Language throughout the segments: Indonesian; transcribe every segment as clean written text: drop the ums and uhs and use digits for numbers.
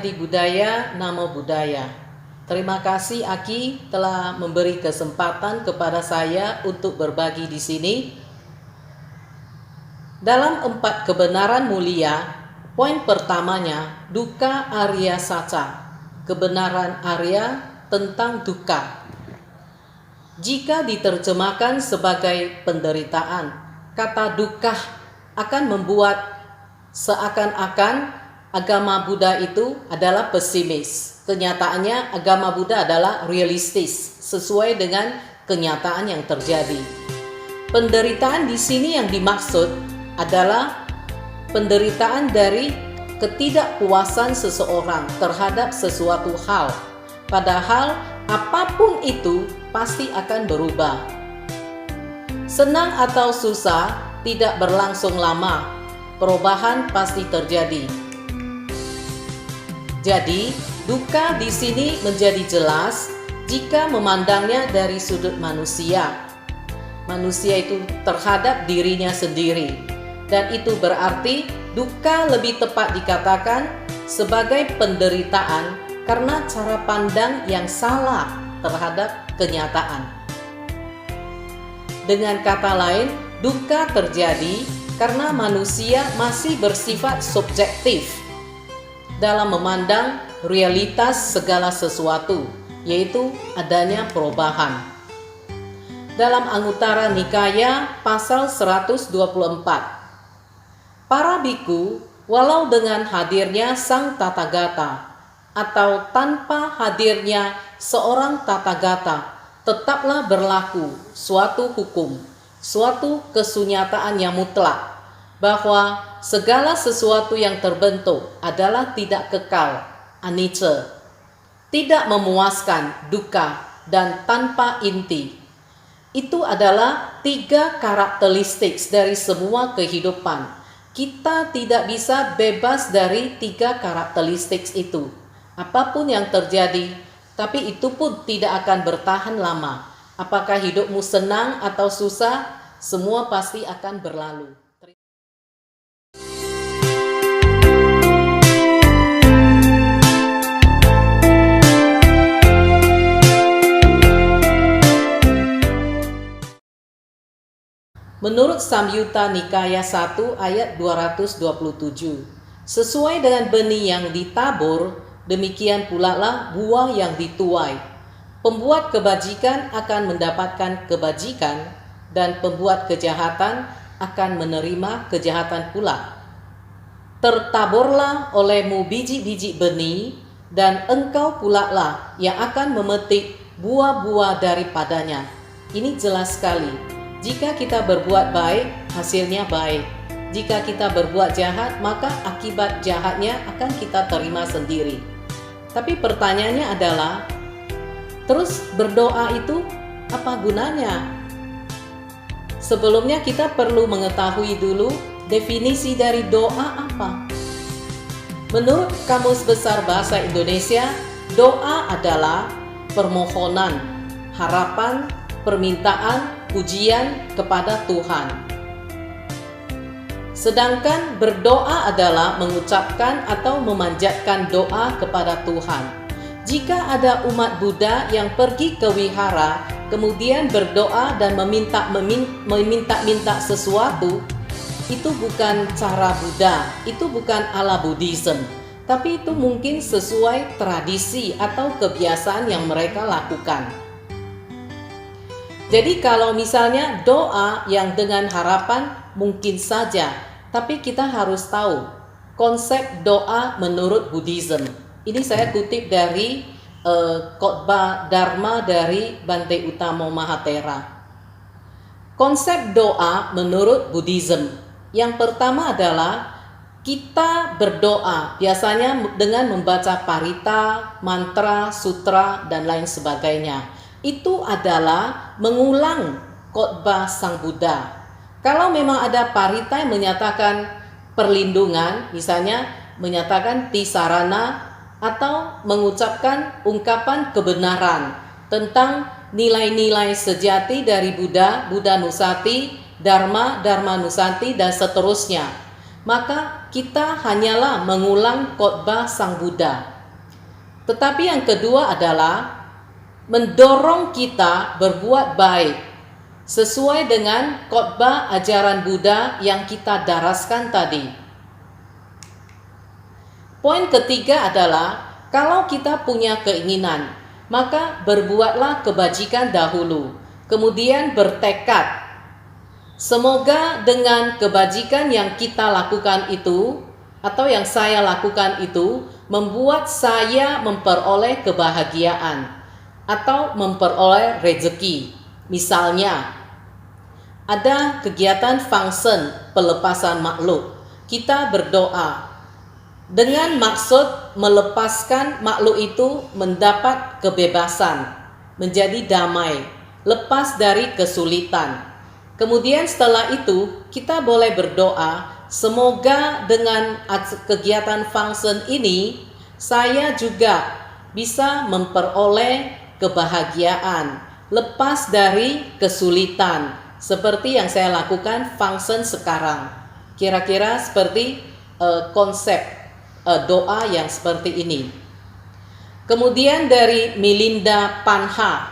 Adik Budaya Namo Buddhaya. Terima kasih Aki telah memberi kesempatan kepada saya untuk berbagi di sini. Dalam 4 kebenaran mulia, poin pertamanya dukkha arya sacca, kebenaran Arya tentang dukkha. Jika diterjemahkan sebagai penderitaan, kata dukkha akan membuat seakan-akan agama Buddha itu adalah pesimis. Kenyataannya agama Buddha adalah realistis, sesuai dengan kenyataan yang terjadi. Penderitaan di sini yang dimaksud adalah penderitaan dari ketidakpuasan seseorang terhadap sesuatu hal. Padahal apapun itu pasti akan berubah. Senang atau susah tidak berlangsung lama. Perubahan pasti terjadi. Jadi, dukkha di sini menjadi jelas jika memandangnya dari sudut manusia. Manusia itu terhadap dirinya sendiri, dan itu berarti dukkha lebih tepat dikatakan sebagai penderitaan karena cara pandang yang salah terhadap kenyataan. Dengan kata lain, dukkha terjadi karena manusia masih bersifat subjektif dalam memandang realitas segala sesuatu, yaitu adanya perubahan. Dalam Anguttara Nikaya pasal 124, para biku walau dengan hadirnya sang Tathagata atau tanpa hadirnya seorang Tathagata, tetaplah berlaku suatu hukum, suatu kesunyataan yang mutlak, bahwa segala sesuatu yang terbentuk adalah tidak kekal, anicca, tidak memuaskan, dukkha, dan tanpa inti. Itu adalah 3 karakteristik dari semua kehidupan. Kita tidak bisa bebas dari 3 karakteristik itu. Apapun yang terjadi, tapi itu pun tidak akan bertahan lama. Apakah hidupmu senang atau susah, semua pasti akan berlalu. Menurut Samyutta Nikaya 1 ayat 227, sesuai dengan benih yang ditabur, demikian pula lah buah yang dituai. Pembuat kebajikan akan mendapatkan kebajikan, dan pembuat kejahatan akan menerima kejahatan pula. Tertaburlah olehmu biji-biji benih, dan engkau pula lah yang akan memetik buah-buah daripadanya. Ini jelas sekali. Jika kita berbuat baik, hasilnya baik. Jika kita berbuat jahat, maka akibat jahatnya akan kita terima sendiri. Tapi pertanyaannya adalah, terus berdoa itu apa gunanya? Sebelumnya kita perlu mengetahui dulu definisi dari doa apa. Menurut Kamus Besar Bahasa Indonesia, doa adalah permohonan, harapan, permintaan, pujian kepada Tuhan. Sedangkan berdoa adalah mengucapkan atau memanjatkan doa kepada Tuhan. Jika ada umat Buddha yang pergi ke wihara, kemudian berdoa dan meminta sesuatu, itu bukan cara Buddha, itu bukan ala Buddhism, tapi itu mungkin sesuai tradisi atau kebiasaan yang mereka lakukan. Jadi kalau misalnya doa yang dengan harapan mungkin saja, tapi kita harus tahu konsep doa menurut Buddhism. Ini saya kutip dari khotbah Dharma dari Bante Utamo Mahathera. Konsep doa menurut Buddhism, yang pertama adalah kita berdoa biasanya dengan membaca parita, mantra, sutra, dan lain sebagainya. Itu adalah mengulang khotbah Sang Buddha. Kalau memang ada parita yang menyatakan perlindungan, misalnya menyatakan tisarana atau mengucapkan ungkapan kebenaran tentang nilai-nilai sejati dari Buddha, Buddha Nusati, Dharma, Dharma Nusati, dan seterusnya, maka kita hanyalah mengulang khotbah Sang Buddha. Tetapi yang kedua adalah mendorong kita berbuat baik sesuai dengan khotbah ajaran Buddha yang kita daraskan tadi. Poin ketiga adalah kalau kita punya keinginan, maka berbuatlah kebajikan dahulu, kemudian bertekad. Semoga dengan kebajikan yang kita lakukan itu, atau yang saya lakukan itu, membuat saya memperoleh kebahagiaan atau memperoleh rezeki. Misalnya, ada kegiatan function pelepasan makhluk. Kita berdoa dengan maksud melepaskan makhluk itu mendapat kebebasan, menjadi damai, lepas dari kesulitan. Kemudian setelah itu kita boleh berdoa, semoga dengan kegiatan function ini saya juga bisa memperoleh kebahagiaan, lepas dari kesulitan, seperti yang saya lakukan function sekarang. Kira-kira seperti konsep doa yang seperti ini. Kemudian dari Milinda Panha,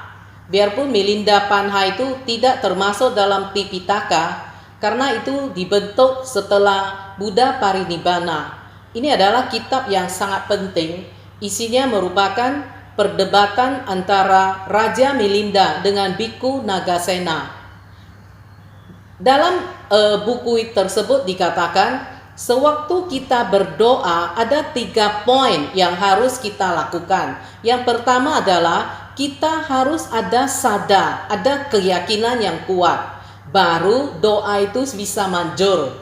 biarpun Milinda Panha itu tidak termasuk dalam Tipitaka karena itu dibentuk setelah Buddha Parinibbana. Ini adalah kitab yang sangat penting. Isinya merupakan perdebatan antara Raja Milinda dengan Bhikkhu Nagasena. Dalam buku tersebut dikatakan, sewaktu kita berdoa ada 3 poin yang harus kita lakukan. Yang pertama adalah kita harus ada sada, ada keyakinan yang kuat. Baru doa itu bisa manjur.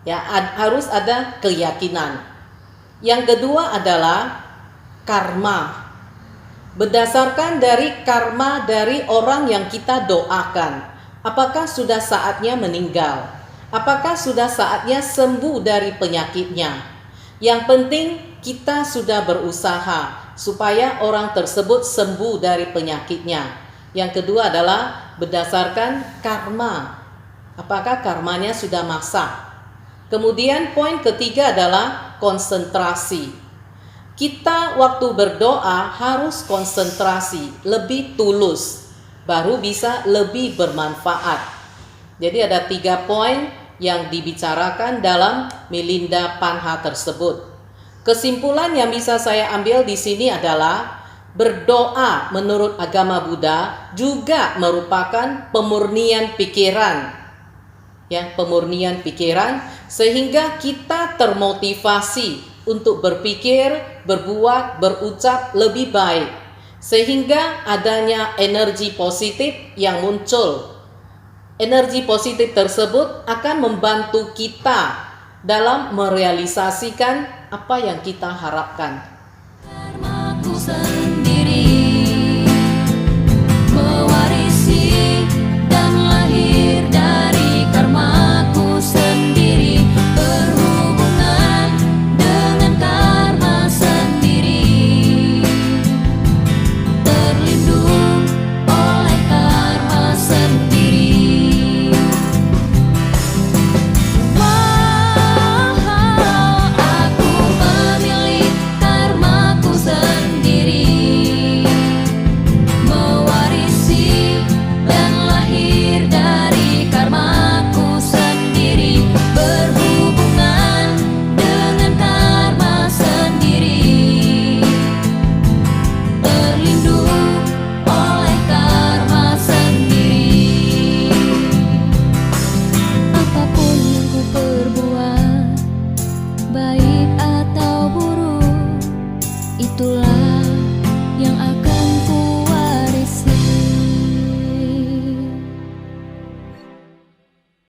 Ya, harus ada keyakinan. Yang kedua adalah karma. Berdasarkan dari karma dari orang yang kita doakan, apakah sudah saatnya meninggal? Apakah sudah saatnya sembuh dari penyakitnya? Yang penting kita sudah berusaha supaya orang tersebut sembuh dari penyakitnya. Yang kedua adalah berdasarkan karma. Apakah karmanya sudah masak? Kemudian poin ketiga adalah konsentrasi. Kita waktu berdoa harus konsentrasi, lebih tulus, baru bisa lebih bermanfaat. Jadi ada 3 poin yang dibicarakan dalam Milinda Panha tersebut. Kesimpulan yang bisa saya ambil di sini adalah berdoa menurut agama Buddha juga merupakan pemurnian pikiran. Ya, pemurnian pikiran sehingga kita termotivasi untuk berpikir, berbuat, berucap lebih baik. Sehingga adanya energi positif yang muncul. Energi positif tersebut akan membantu kita dalam merealisasikan apa yang kita harapkan.